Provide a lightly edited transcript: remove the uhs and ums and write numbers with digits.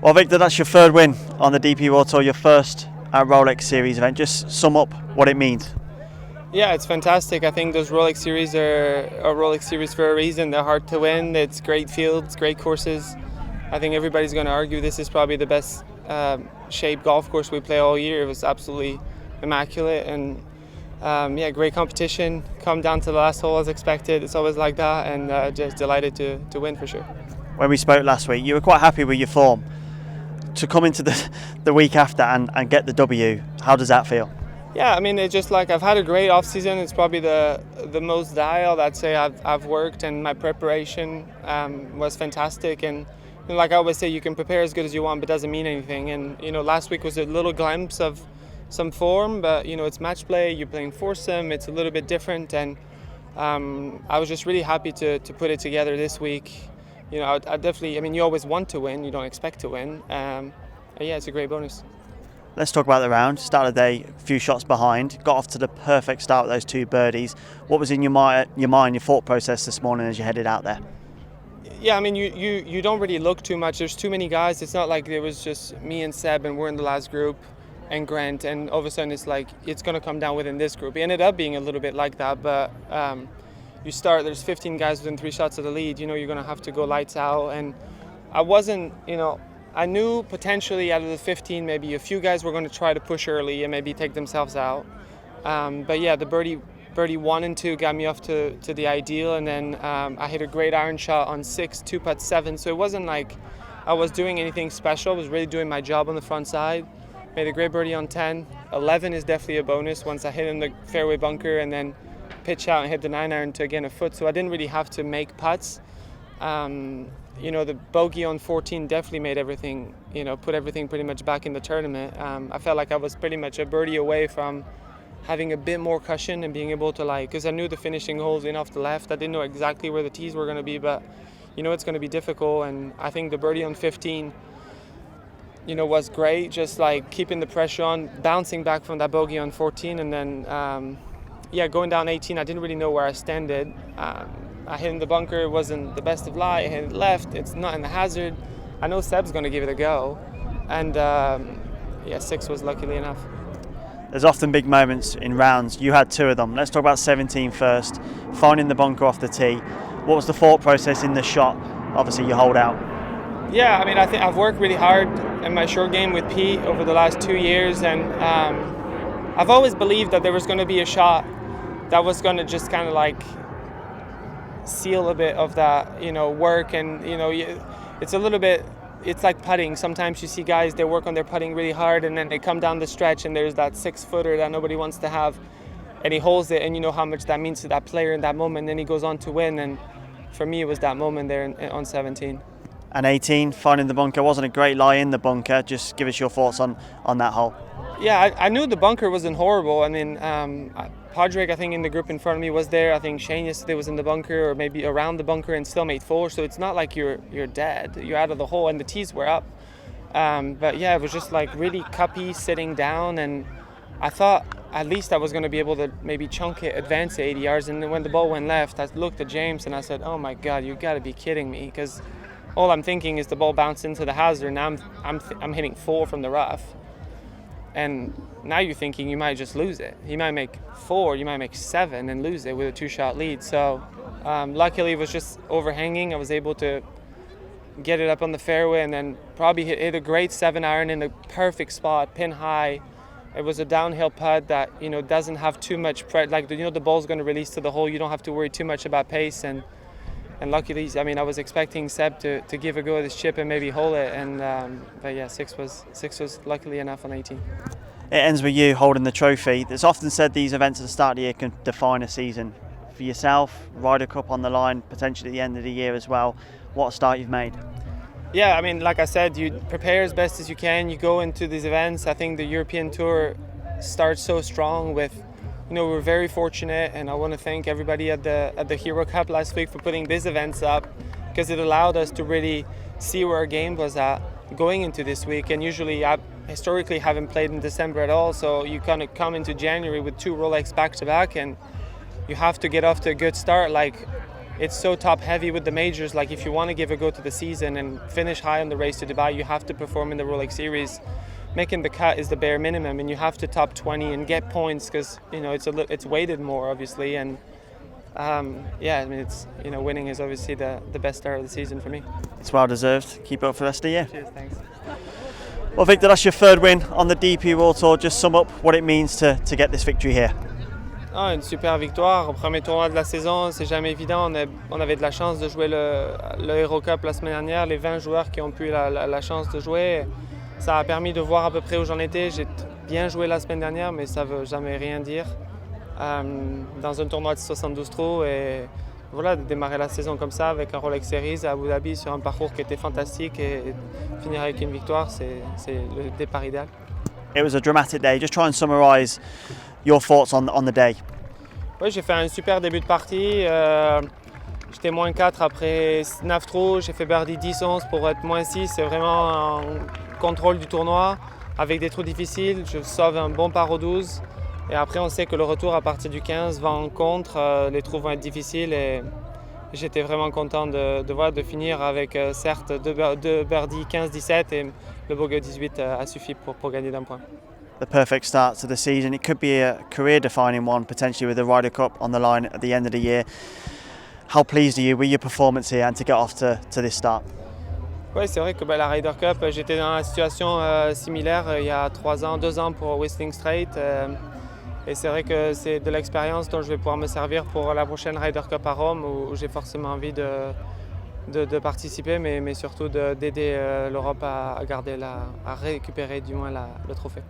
Well, Victor, that's your third win on the DP World Tour, your first Rolex Series event. Just sum up what it means. Yeah, it's fantastic. I think those Rolex Series are a Rolex Series for a reason. They're hard to win. It's great fields, great courses. I think everybody's going to argue this is probably the best shaped golf course we play all year. It was absolutely immaculate and great competition. Come down to the last hole as expected. It's always like that, and just delighted to win for sure. When we spoke last week, you were quite happy with your form. To come into the week after and get the W, how does that feel? Yeah, I mean, it's just like I've had a great off season. It's probably the most dialed I'd say I've worked, and my preparation was fantastic. And like I always say, you can prepare as good as you want, but it doesn't mean anything. And last week was a little glimpse of some form, but it's match play. You're playing foursome. It's a little bit different, and I was just really happy to put it together this week. I definitely. I mean, you always want to win. You don't expect to win. It's a great bonus. Let's talk about the round. Start of the day, a few shots behind. Got off to the perfect start with those two birdies. What was in your mind, your thought process this morning as you headed out there? Yeah, I mean, you don't really look too much. There's too many guys. It's not like there was just me and Seb and we're in the last group and Grant, and all of a sudden it's like it's going to come down within this group. It ended up being a little bit like that, but you start, there's 15 guys within 3 shots of the lead. You're going to have to go lights out, and I wasn't, I knew potentially out of the 15, maybe a few guys were going to try to push early and maybe take themselves out. But yeah, the birdie 1 and 2 got me off to the ideal, and then I hit a great iron shot on 6, 2-putt 7. So it wasn't like I was doing anything special. I was really doing my job on the front side. Made a great birdie on 10. 11 is definitely a bonus once I hit in the fairway bunker and then pitch out and hit the 9-iron to again a foot. So I didn't really have to make putts. The bogey on 14 definitely made everything, put everything pretty much back in the tournament. I felt like I was pretty much a birdie away from having a bit more cushion and being able to because I knew the finishing holes in off the left. I didn't know exactly where the tees were going to be, but it's going to be difficult. And I think the birdie on 15, was great. Just like keeping the pressure on, bouncing back from that bogey on 14, and then going down 18. I didn't really know where I standed. I hit in the bunker. It wasn't the best of lie. I hit it left. It's not in the hazard. I know Seb's going to give it a go, and 6 was luckily enough. There's often big moments in rounds. You had 2 of them. Let's talk about 17 first. Finding the bunker off the tee. What was the thought process in the shot? Obviously, you hold out. Yeah, I mean, I think I've worked really hard in my short game with Pete over the last 2 years, and I've always believed that there was going to be a shot that was going to just kind of like seal a bit of that, work. And it's a little bit. It's like putting. Sometimes you see guys, they work on their putting really hard, and then they come down the stretch and there's that 6-footer that nobody wants to have, and he holds it, and you know how much that means to that player in that moment, and then he goes on to win. And for me, it was that moment there on 17. And 18, finding the bunker. Wasn't a great lie in the bunker. Just give us your thoughts on that hole. Yeah, I knew the bunker wasn't horrible. I mean, Padraig, I think in the group in front of me was there. I think Shane yesterday was in the bunker or maybe around the bunker and still made 4. So it's not like you're dead. You're out of the hole, and the tees were up. But yeah, it was just like really cuppy sitting down, and I thought at least I was going to be able to maybe chunk it, advance 80 yards. And then when the ball went left, I looked at James and I said, "Oh my God, you got to be kidding me!" Because all I'm thinking is the ball bounced into the hazard, and now I'm hitting 4 from the rough. And now you're thinking you might just lose it. You might make 4, you might make 7 and lose it with a 2-shot lead. So luckily it was just overhanging. I was able to get it up on the fairway and then probably hit a great 7-iron in a perfect spot, pin high. It was a downhill putt that doesn't have too much the ball's going to release to the hole. You don't have to worry too much about pace. And luckily, I mean, I was expecting Seb to give a go at his chip and maybe hole it, but yeah, 6 was luckily enough on 18. It ends with you holding the trophy. It's often said these events at the start of the year can define a season. For yourself, Ryder Cup on the line, potentially at the end of the year as well. What a start you've made. Yeah, I mean, like I said, you prepare as best as you can. You go into these events. I think the European Tour starts so strong with. We're very fortunate, and I want to thank everybody at the Hero Cup last week for putting these events up, because it allowed us to really see where our game was at going into this week. And usually I historically haven't played in December at all, so you kind of come into January with 2 Rolex back-to-back, and you have to get off to a good start. Like it's so top heavy with the majors. Like if you want to give a go to the season and finish high on the race to Dubai, you have to perform in the Rolex Series. Making the cut is the bare minimum, and you have to top 20 and get points because it's weighted more obviously. And yeah, I mean it's winning is obviously the best start of the season for me. It's well deserved. Keep it up for the rest of the year. Cheers, thanks. Well, Victor, that's your third win on the DP World Tour. Just sum up what it means to get this victory here. Ah, une super victoire au premier tournoi de la saison, c'est jamais évident. On avait de la chance de jouer le Hero Cup la semaine dernière, les 20 joueurs qui ont pu la chance de jouer. Ça a permis de voir à peu près où j'en étais. J'ai bien joué la semaine dernière, mais ça ne veut jamais rien dire. Dans un tournoi de 72 trous, et voilà, de démarrer la saison comme ça avec un Rolex Series à Abu Dhabi sur un parcours qui était fantastique et finir avec une victoire, c'est le départ idéal. It was a dramatic day. Just try and summarise your thoughts on the day. Oui, j'ai fait un super début de partie. J'étais moins 4 après 9 trous. J'ai fait birdie 10-11 pour être moins 6. C'est vraiment un contrôle du tournoi avec des trous difficiles. Je sauve un bon par au 12. Et après, on sait que le retour à partir du 15 va en contre. Les trous vont être difficiles. Et j'étais vraiment content de finir avec certes deux birdies 15-17 et le bogey 18 a suffi pour gagner d'un point. The perfect start to the season. It could be a career-defining one, potentially with the Ryder Cup on the line at the end of the year. How pleased are you with your performance here and to get off to this start? Oui, c'est vrai que la Ryder Cup, j'étais dans une situation similaire il y a 2 ans pour Whistling Straight. Et c'est vrai que c'est de l'expérience dont je vais pouvoir me servir pour la prochaine Ryder Cup à Rome où j'ai forcément envie de participer, mais surtout d'aider l'Europe à récupérer du moins le trophée.